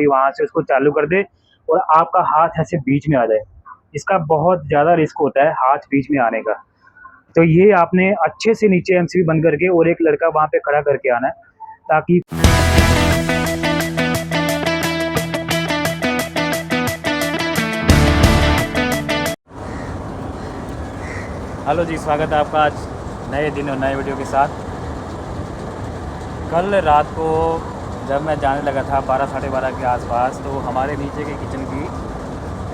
कोई वहाँ से उसको चालू कर दे और आपका हाथ ऐसे बीच में आ जाए। इसका बहुत ज़्यादा रिस्क होता है हाथ बीच में आने का। तो ये आपने अच्छे से नीचे एमसीबी बंद करके और एक लड़का वहाँ पे खड़ा करके आना है ताकि हेलो जी, स्वागत है आपका आज नए दिन और नए वीडियो के साथ। कल रात को जब मैं जाने लगा था 12 साढ़े 12 के आसपास, तो हमारे नीचे के किचन की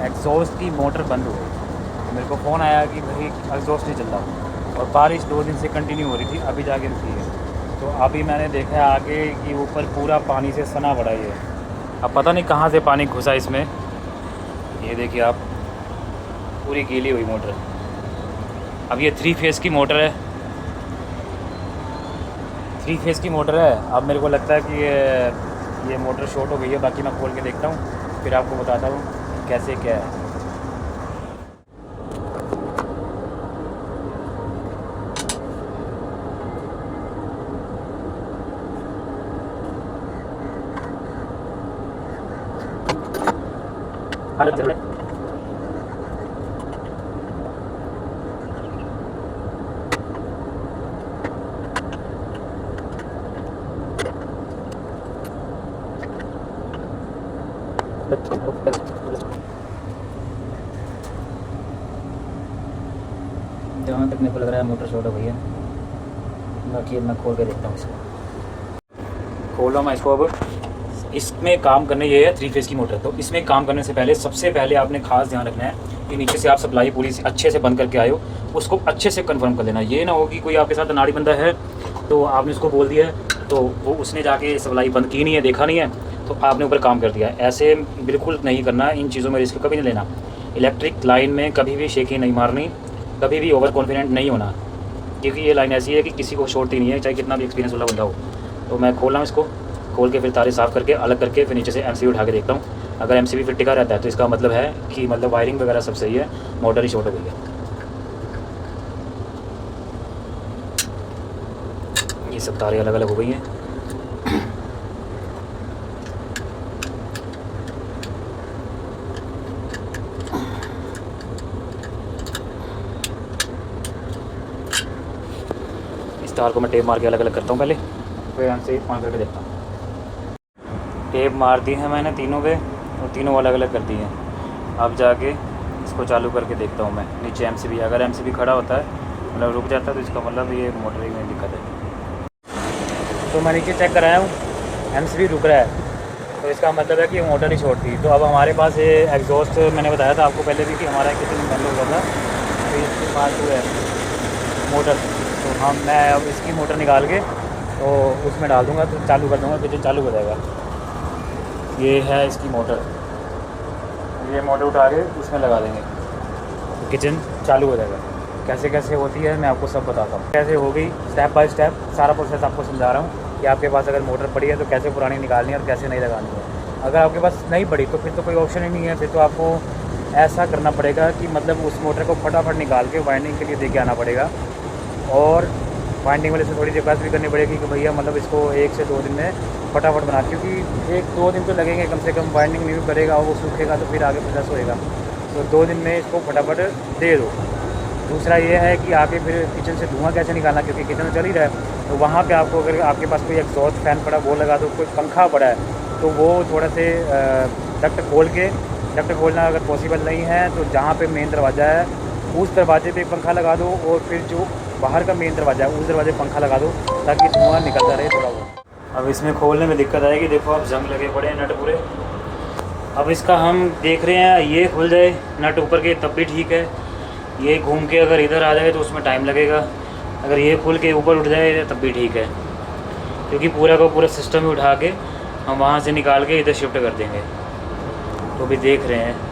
एग्जॉस्ट की मोटर बंद हो गई। मेरे को फ़ोन आया कि भाई एग्जॉस्ट नहीं चल रहा और बारिश 2 दिन से कंटिन्यू हो रही थी, अभी जाके रुकी है। तो अभी मैंने देखा आगे कि ऊपर पूरा पानी से सना पड़ा ही है। अब पता नहीं कहाँ से पानी घुसा इसमें। ये देखिए आप, पूरी गीली हुई मोटर। अब ये 3 फेज़ की मोटर है, 3 फेज़ की मोटर है। अब मेरे को लगता है कि ये मोटर शॉर्ट हो गई है। बाकी मैं खोल के देखता हूँ, फिर आपको बताता हूँ कैसे क्या है। जहाँ तक मेरे को लग रहा है मोटर शॉर्ट हो गई है। बाकी मैं खोल के देखता हूँ इसको। खोलो मैं इसको। अब इसमें काम करने ये है 3 फेज़ की मोटर। तो इसमें काम करने से पहले सबसे पहले आपने खास ध्यान रखना है कि नीचे से आप सप्लाई पूरी अच्छे से बंद करके आए हो, उसको अच्छे से कंफर्म कर लेना। ये ना हो कि कोई आपके साथ अनाड़ी बंदा है तो आपने उसको बोल दिया है तो वो उसने जाके सप्लाई बंद की नहीं है, देखा नहीं है, तो आपने ऊपर काम कर दिया। ऐसे बिल्कुल नहीं करना, इन चीज़ों में रिस्क कभी नहीं लेना। इलेक्ट्रिक लाइन में कभी भी शेकिंग नहीं मारनी, कभी भी ओवर कॉन्फिडेंट नहीं होना, क्योंकि ये लाइन ऐसी है कि किसी को छोड़ती नहीं है, चाहे कितना भी एक्सपीरियंस वाला बंदा हो। तो मैं खोल रहा हूँ इसको, खोल के फिर तारे साफ़ करके अलग करके फिर नीचे से एमसीबी उठा के देखता हूँ। अगर एमसीबी फिर टिका रहता है तो इसका मतलब है कि मतलब वायरिंग वगैरह सब सही है, मोटर ही शॉर्ट हो गई है। ये सब तारे अलग अलग हो गई हैं। इस तार को मैं टेप मार के अलग अलग करता हूँ पहले, फिर एमसीबी ऑन करके देखता हूँ। टेप मार दी है मैंने तीनों पे और तीनों अलग अलग कर दी हैं। अब जाके इसको चालू करके देखता हूँ मैं नीचे एमसीबी। अगर एमसीबी खड़ा होता है मतलब रुक जाता है तो इसका मतलब ये मोटर ही में दिक्कत है। तो मैं नीचे चेक कराया हूँ, एमसीबी रुक रहा है, तो इसका मतलब है कि मोटर ही शॉर्ट थी। तो अब हमारे पास ये एग्जॉस्ट, मैंने बताया था आपको पहले भी कि हमारा किचन बंद हुआ था, तो इसके पास जो है मोटर, तो मैं अब इसकी मोटर निकाल के तो उसमें डाल दूँगा, तो चालू कर दूँगा, किचन चालू हो जाएगा। ये है इसकी मोटर, ये मोटर उठा के उसमें लगा देंगे तो किचन चालू हो जाएगा। कैसे कैसे होती है मैं आपको सब बताता हूँ, कैसे हो गई स्टेप बाय स्टेप सारा प्रोसेस आपको समझा रहा हूँ कि आपके पास अगर मोटर पड़ी है तो कैसे पुरानी निकालनी है और कैसे नहीं लगानी है। अगर आपके पास नहीं पड़ी तो फिर तो कोई ऑप्शन ही नहीं है, फिर तो आपको ऐसा करना पड़ेगा कि मतलब उस मोटर को फटाफट निकाल के वाइंडिंग के लिए दे के आना पड़ेगा, और वाइंडिंग वाले से थोड़ी रिक्वेस्ट भी करनी पड़ेगी कि भैया मतलब इसको 1 से 2 दिन में फटाफट बना, क्योंकि 1-2 दिन तो लगेंगे कम से कम। वाइंडिंग नहीं भी करेगा वो सूखेगा तो फिर आगे प्रोसेस होएगा, तो 2 दिन में इसको फटाफट दे दो। दूसरा ये है कि आगे फिर किचन से धुआं कैसे निकालना, क्योंकि किचन चल ही रहा है, तो वहाँ पे आपको अगर आपके पास कोई एग्जॉस्ट फैन पड़ा वो लगा दो, कोई पंखा पड़ा है तो वो थोड़ा से डक्ट खोल के, डक्ट खोलना अगर पॉसिबल नहीं है तो जहाँ पे मेन दरवाज़ा है उस दरवाजे पे पंखा लगा दो, और फिर जो बाहर का मेन दरवाज़ा है उस दरवाजे पंखा लगा दो ताकि धुआं निकलता रहे थोड़ा बहुत। अब इसमें खोलने में दिक्कत आएगी, देखो अब जंग लगे पड़े हैं नट पूरे। अब इसका हम देख रहे हैं ये खुल जाए नट ऊपर के तब भी ठीक है, ये घूम के अगर इधर आ जाए तो उसमें टाइम लगेगा, अगर ये खुल के ऊपर उठ जाए तब भी ठीक है, क्योंकि पूरा का पूरा सिस्टम ही उठा के हम वहाँ से निकाल के इधर शिफ्ट कर देंगे। तो भी देख रहे हैं।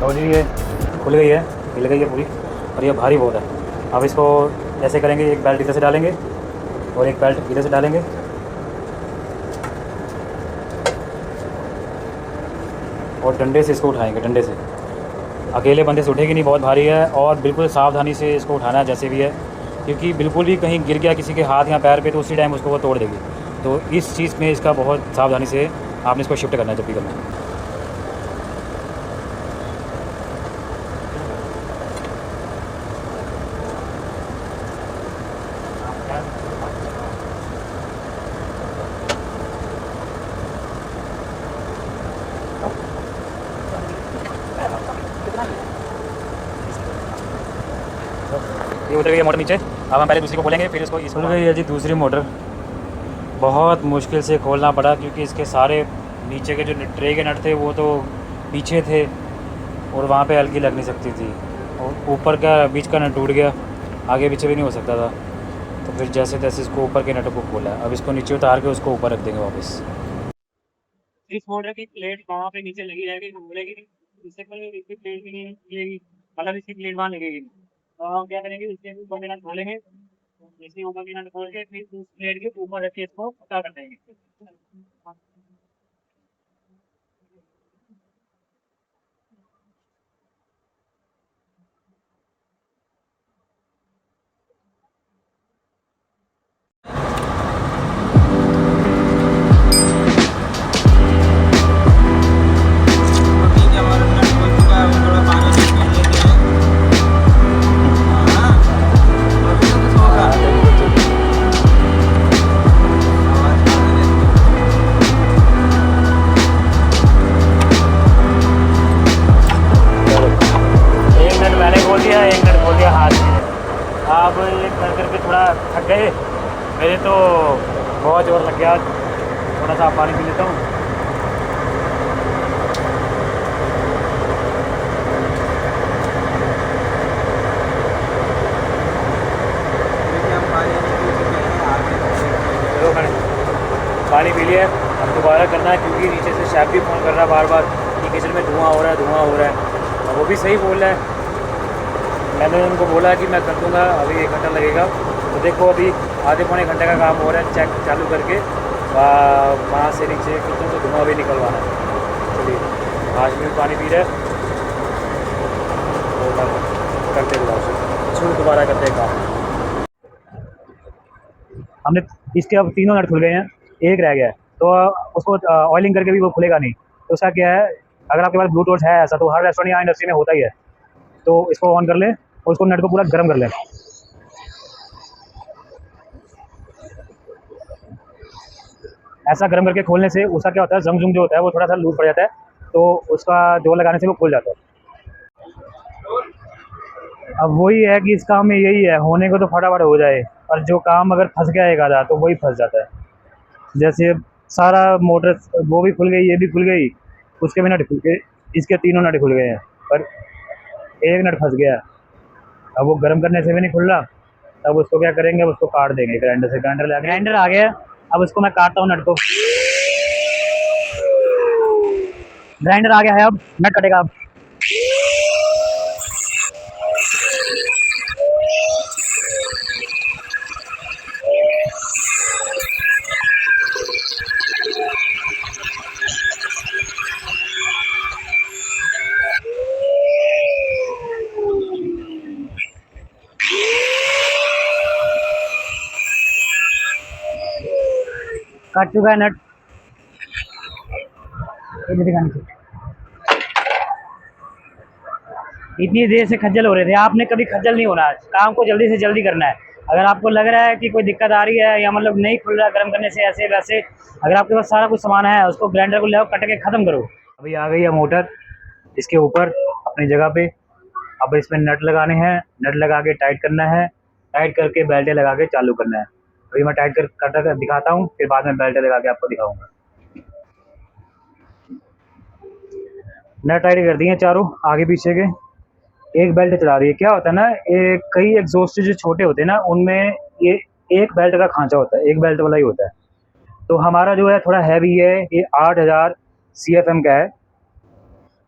लो जी ये खुल गई है, हिल गई है पूरी और ये भारी बहुत है। अब इसको ऐसे करेंगे, एक बेल्ट इधर से डालेंगे और एक बेल्ट इधर से डालेंगे और डंडे से इसको उठाएंगे। डंडे से अकेले बंदे से उठेगी नहीं, बहुत भारी है और बिल्कुल सावधानी से इसको उठाना है जैसे भी है, क्योंकि बिल्कुल भी कहीं गिर गया किसी के हाथ या पैर पे तो उसी टाइम उसको वो तोड़ देगी। तो इस चीज़ में इसका बहुत सावधानी से आपने इसको शिफ्ट करना है जब भी करना है। ये उतर गई है मोटर नीचे। अब हम पहले दूसरी को खोलेंगे, फिर इसको खुल गई है जी दूसरी मोटर। बहुत मुश्किल से खोलना पड़ा क्योंकि इसके सारे नीचे के जो ट्रे के नट थे वो तो पीछे थे और वहाँ पे हल्की लग नहीं सकती थी, और ऊपर का बीच का नट टूट गया, आगे पीछे भी नहीं हो सकता था। तो फिर जैसे तैसे इसको ऊपर के नट को खोला। अब इसको नीचे उतार के उसको ऊपर रख देंगे वापस। इस मोटर की प्लेट वहाँ पे नीचे लगी रहेगी, घूमेगी, इससे कोई इसकी प्लेट भी नहीं लगेगी, मतलब इसकी प्लेट वहाँ लगेगी। तो हम क्या करेंगे, इसके ऊपर के नट खोलेंगे, इसके ऊपर के नट खोल के फिर उस प्लेट के ऊपर रख के इसको पक्का कर देंगे। ठीक है, हमारा नट खुल चुका है, वो थोड़ा पानी से पी लेते हैं। हाँ, अभी तो कुछ होगा। आवाज़ आ रही है। एक नट मैंने खोल दिया, एक नट खोल दिया हाथ में। अब ये कर करके थोड़ा थक गए, मेरे तो बहुत जोर लग गया। थोड़ा सा पानी पी लेता हूँ। देखिए, हम पानी नहीं पी चुके हैं, आगे चलो खड़े, पानी पी लिया। अब दोबारा करना है क्योंकि नीचे से शेफ भी फ़ोन कर रहा है बार बार कि किचन में धुआं हो रहा है, धुआं हो रहा है। और वो भी सही बोल रहा है। मैंने उनको बोला कि मैं कर दूँगा, अभी 1 घंटा लगेगा। तो देखो अभी आधे पौने घंटे का काम हो रहा है, चेक चालू करके वहाँ से नीचे किचन से धुआं भी निकलवाना है। चलिए आज भी पानी पी रहे हैं और करते दोबारा शुरू, दोबारा करते हैं काम। हमने इसके अब तीनों नट खुल गए हैं, एक रह गया है। तो उसको ऑयलिंग करके भी वो खुलेगा नहीं। तो उसका क्या है, अगर आपके पास ब्लूटूथ है ऐसा, तो हर रेस्टोरेंट या इंडस्ट्री में होता ही है। तो इसको ऑन कर लें और उसको नट को पूरा गर्म कर लें। ऐसा गर्म करके खोलने से उसका क्या होता है, जंग जुंग जो होता है वो थोड़ा सा लूज पड़ जाता है, तो उसका जोर लगाने से वो खुल जाता है। अब वही है कि इस काम में यही है, होने को तो फटाफट हो जाए, और जो काम अगर फंस गया एक आधा तो वही फंस जाता है। जैसे सारा मोटर वो भी खुल गई, ये भी खुल गई, उसके भी नट खुल गए, इसके तीनों नट खुल गए हैं, पर एक नट फंस गया है। अब वो गर्म करने से भी नहीं खुल रहा। अब उसको क्या करेंगे, अब उसको काट देंगे ग्राइंडर से। ग्राइंडर आ गया। अब उसको मैं काटता हूँ नट को। ग्राइंडर आ गया है, अब नट कटेगा। अब कट चुका है नट। ये भी दिखानी चाहिए। इतनी देर से खज्जल हो रहे थे, आपने कभी खज्जल नहीं होना। काम को जल्दी से जल्दी करना है। अगर आपको लग रहा है कि कोई दिक्कत आ रही है या मतलब नहीं खुल रहा गर्म करने से ऐसे वैसे, अगर आपके पास सारा कुछ सामान है, उसको ग्राइंडर को ले आओ, कट के ख़त्म करो। अभी आ गई है मोटर इसके ऊपर अपनी जगह पे। अब इसमें नट लगाने हैं, नट लगा के टाइट करना है, टाइट करके बेल्टे लगा के चालू करना है। अभी मैं टाइट कर दिखाता हूँ, फिर बाद में बेल्टे लगा के आपको दिखाऊंगा। नट टाइट कर दिए चारों आगे पीछे के। एक बेल्ट चला रही है। क्या होता है ना, कई एग्जॉस्ट जो छोटे होते हैं ना, उनमें ये एक बेल्ट का खांचा होता है, एक बेल्ट वाला ही होता है। तो हमारा जो है थोड़ा हैवी है, ये 8000 CFM का है।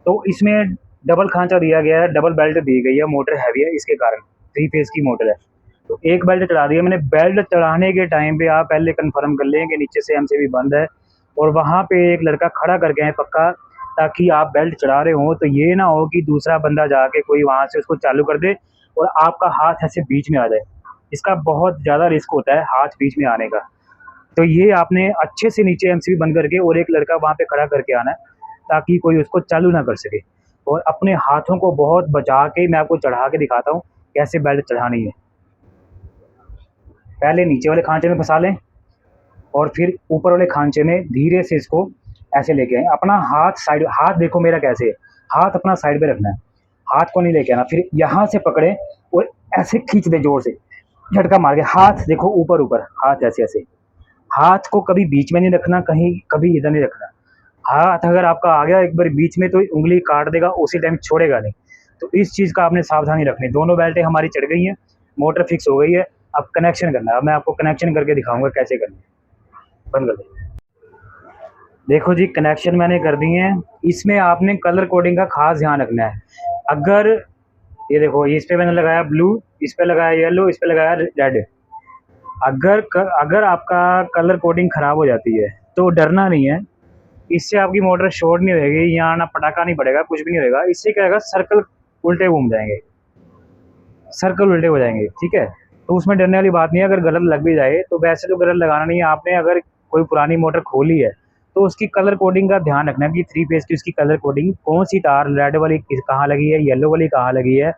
तो इसमें डबल खांचा दिया गया है, डबल बेल्ट दी गई है, मोटर हैवी है इसके कारण, 3 फेज़ की मोटर है। तो एक बेल्ट चढ़ा दी है मैंने। बेल्ट चढ़ाने के टाइम पे आप पहले कन्फर्म कर लें कि नीचे से एमसीबी बंद है, और वहाँ पे एक लड़का खड़ा करके आए पक्का, ताकि आप बेल्ट चढ़ा रहे हो तो ये ना हो कि दूसरा बंदा जाके कोई वहाँ से उसको चालू कर दे और आपका हाथ ऐसे बीच में आ जाए। इसका बहुत ज़्यादा रिस्क होता है हाथ बीच में आने का। तो ये आपने अच्छे से नीचे एमसीबी बंद करके और एक लड़का वहाँ पे खड़ा करके आना है, ताकि कोई उसको चालू ना कर सके। और अपने हाथों को बहुत बचा के मैं आपको चढ़ा के दिखाता हूँ कैसे बेल्ट चढ़ानी है। पहले नीचे वाले खांचे में फंसा लें और फिर ऊपर वाले खांचे में धीरे से इसको ऐसे लेके आए। अपना हाथ साइड, हाथ देखो मेरा कैसे है, हाथ अपना साइड पे रखना है, हाथ को नहीं लेके आना। फिर यहाँ से पकड़े और ऐसे खींच दे जोर से, झटका मार के। हाथ देखो ऊपर ऊपर, हाथ ऐसे ऐसे, हाथ को कभी बीच में नहीं रखना, कहीं कभी इधर नहीं रखना। हाथ अगर आपका आ गया एक बार बीच में तो उंगली काट देगा, उसी टाइम छोड़ेगा नहीं। तो इस चीज़ का आपने सावधानी रखनी। दोनों बेल्टें हमारी चढ़ गई हैं, मोटर फिक्स हो गई है, अब कनेक्शन करना है। अब मैं आपको कनेक्शन करके दिखाऊंगा कैसे करना है। बंद कर दो। देखो जी कनेक्शन मैंने कर दिए हैं। इसमें आपने कलर कोडिंग का खास ध्यान रखना है। अगर ये देखो, इस पे मैंने लगाया ब्लू, इस पे लगाया येलो, इस पे लगाया रेड। अगर आपका कलर कोडिंग ख़राब हो जाती है तो डरना नहीं है, इससे आपकी मोटर शॉर्ट नहीं होगी, यहाँ ना पटाखा नहीं पड़ेगा, कुछ भी नहीं होगा। इससे क्या होगा, सर्कल उल्टे घूम जाएंगे, सर्कल उल्टे हो जाएंगे, ठीक है। तो उसमें डरने वाली बात नहीं है। अगर गलत लग भी जाए तो वैसे तो गलत लगाना नहीं है आपने। अगर कोई पुरानी मोटर खोली है तो उसकी कलर कोडिंग का ध्यान रखना कि 3 फेज़ की उसकी कलर कोडिंग, कौन सी तार रेड वाली कहाँ लगी है, येलो वाली कहाँ लगी है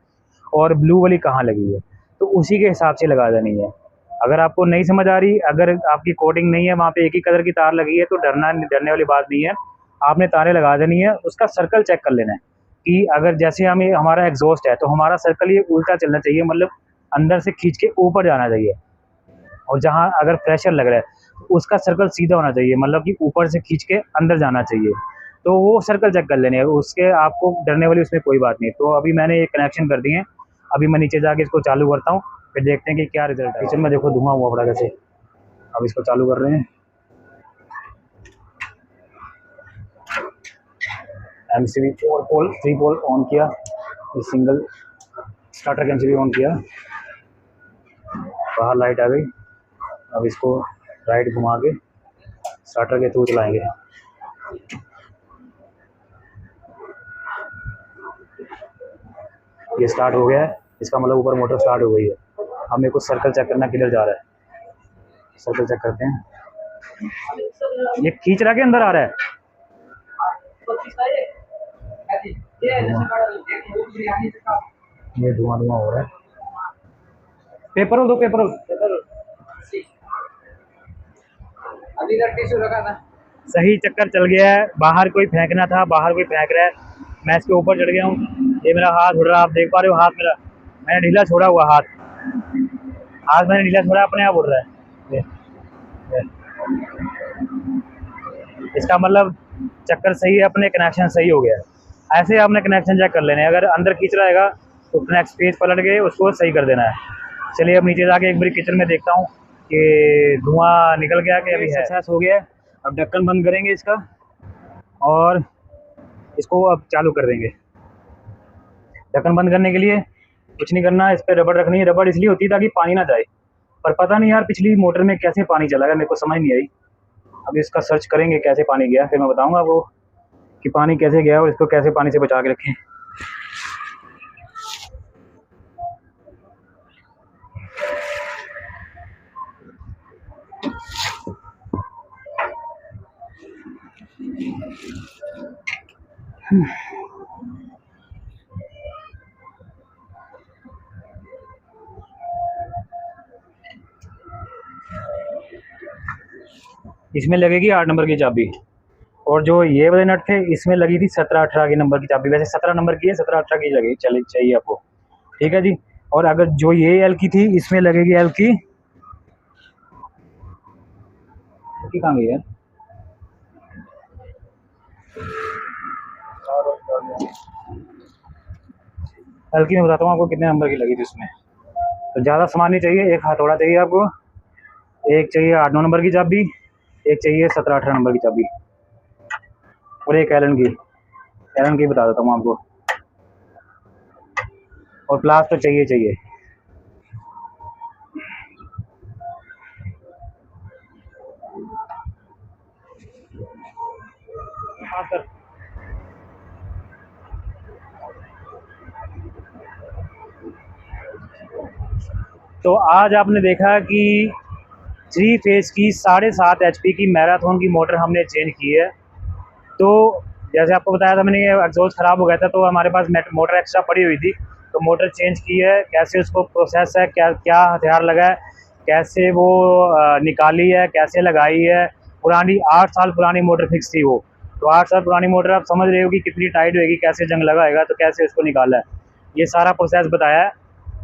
और ब्लू वाली कहाँ लगी है, तो उसी के हिसाब से लगा देनी है। अगर आपको नहीं समझ आ रही, अगर आपकी कोडिंग नहीं है, वहाँ पे एक ही कलर की तार लगी है, तो डरने वाली बात नहीं है। आपने तारें लगा देनी है, उसका सर्कल चेक कर लेना है कि अगर जैसे हमें हमारा एग्जॉस्ट है तो हमारा सर्कल ये उल्टा चलना चाहिए, मतलब अंदर से खींच के ऊपर जाना चाहिए। और जहाँ अगर प्रेशर लग रहा है तो उसका सर्कल सीधा होना चाहिए, मतलब कि ऊपर से खींच के अंदर जाना चाहिए। तो वो सर्कल चेक कर लेने हैं, उसके आपको डरने वाली उसमें कोई बात नहीं। तो अभी मैंने ये कनेक्शन कर दिए हैं, अभी मैं नीचे जाके इसको चालू करता हूँ, फिर देखते हैं कि क्या रिजल्ट है। किचन में देखो धुआं हुआ पड़ा कैसे। अब इसको चालू कर रहे हैं। एमसीबी 4 पोल 3 पोल ऑन किया, सिंगल स्टार्टर का एमसीबी ऑन किया, बाहर लाइट आ गई। अब इसको राइट घुमा के स्टार्टर के थ्रू चलाएंगे। ये स्टार्ट हो गया है, इसका मतलब ऊपर मोटर स्टार्ट हो गई है। अब मेरे को सर्कल चेक करना किधर जा रहा है, सर्कल चेक करते हैं। ये खींच रहा के अंदर आ रहा है। ये धुआं हो रहा है। पेपर हो दो, पेपर हो। अभी इधर टिश्यू रखा था। सही चक्कर चल गया है। बाहर कोई फेंकना था, बाहर कोई फेंक रहा है, मैं इसके ऊपर चढ़ गया हूँ। ये मेरा हाथ उड़ रहा है, आप देख पा रहे हो हाथ मेरा, मैंने ढीला छोड़ा हुआ हाथ मैंने ढीला छोड़ा, अपने आप उड़ रहा है। ये। इसका मतलब चक्कर सही है, अपने कनेक्शन सही हो गया है। ऐसे आपने कनेक्शन चेक कर लेने। अगर अंदर खींच रहेगा तो नेक्स्ट पेज पलट के उसको सही कर देना है। चलिए अब नीचे जाके एक बार किचन में देखता हूँ कि धुआं निकल गया कि अभी सक्सेस हो गया है। अब ढक्कन बंद करेंगे इसका और इसको अब चालू कर देंगे। ढक्कन बंद करने के लिए कुछ नहीं करना, इस पर रबड़ रखनी है। रबड़ इसलिए होती है ताकि पानी ना जाए, पर पता नहीं यार पिछली मोटर में कैसे पानी चला गया, मेरे को समझ नहीं आई। अब इसका सर्च करेंगे कैसे पानी गया, फिर मैं बताऊंगा आपको कि पानी कैसे गया और इसको कैसे पानी से बचा के रखें। इसमें लगेगी 8 नंबर की चाबी, और जो ये वाले नट थे इसमें लगी थी 17-18 की नंबर की चाबी। वैसे 17 नंबर की है, 17-18 की लगी चाहिए आपको, ठीक है जी। और अगर जो ये एल की थी इसमें लगेगी एल की कहाँ गई है, एल की मैं बताता हूँ आपको कितने नंबर की लगी थी उसमें। तो ज़्यादा सामान नहीं चाहिए, एक हथौड़ा चाहिए आपको, एक चाहिए 8-9 नंबर की चाबी, एक चाहिए 17-18 नंबर की चाबी, और एक एलन की बता देता हूँ आपको। और प्लास तो चाहिए चाहिए। हाँ सर। तो आज आपने देखा कि 3 फेज़ की 7.5 एचपी की मैराथन की मोटर हमने चेंज की है। तो जैसे आपको बताया था मैंने, ये एग्जॉस्ट ख़राब हो गया था तो हमारे पास मोटर एक्स्ट्रा पड़ी हुई थी, तो मोटर चेंज की है। कैसे उसको प्रोसेस है, क्या क्या हथियार लगा है, कैसे वो निकाली है, कैसे लगाई है। पुरानी 8 साल पुरानी मोटर फिक्स थी वो, तो 8 साल पुरानी मोटर आप समझ रहे हो कि कितनी टाइट होगी, कैसे जंग लगाएगा, तो कैसे उसको निकाला है, ये सारा प्रोसेस बताया है।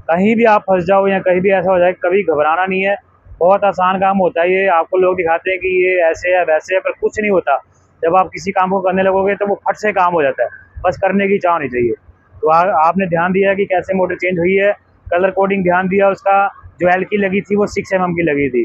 कहीं भी आप फंस जाओ या कहीं भी ऐसा हो जाए, कभी घबराना नहीं है। बहुत आसान काम होता है ये। आपको लोग दिखाते हैं कि ये ऐसे है वैसे है, पर कुछ नहीं होता। जब आप किसी काम को करने लगोगे तो वो फट से काम हो जाता है, बस करने की चाह होनी चाहिए। तो आपने ध्यान दिया कि कैसे मोटर चेंज हुई है, कलर कोडिंग ध्यान दिया, उसका जो एल की लगी थी वो 6 mm की लगी थी।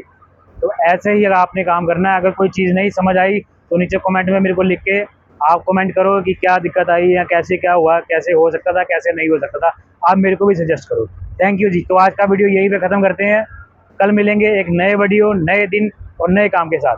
तो ऐसे ही अगर आपने काम करना है। अगर कोई चीज़ नहीं समझ आई तो नीचे कमेंट में मेरे को लिख के आप कमेंट करो कि क्या दिक्कत आई या कैसे क्या हुआ, कैसे हो सकता था, कैसे नहीं हो सकता था। आप मेरे को भी सजेस्ट करो। थैंक यू जी। तो आज का वीडियो यहीं पे ख़त्म करते हैं। कल मिलेंगे एक नए वीडियो, नए दिन और नए काम के साथ।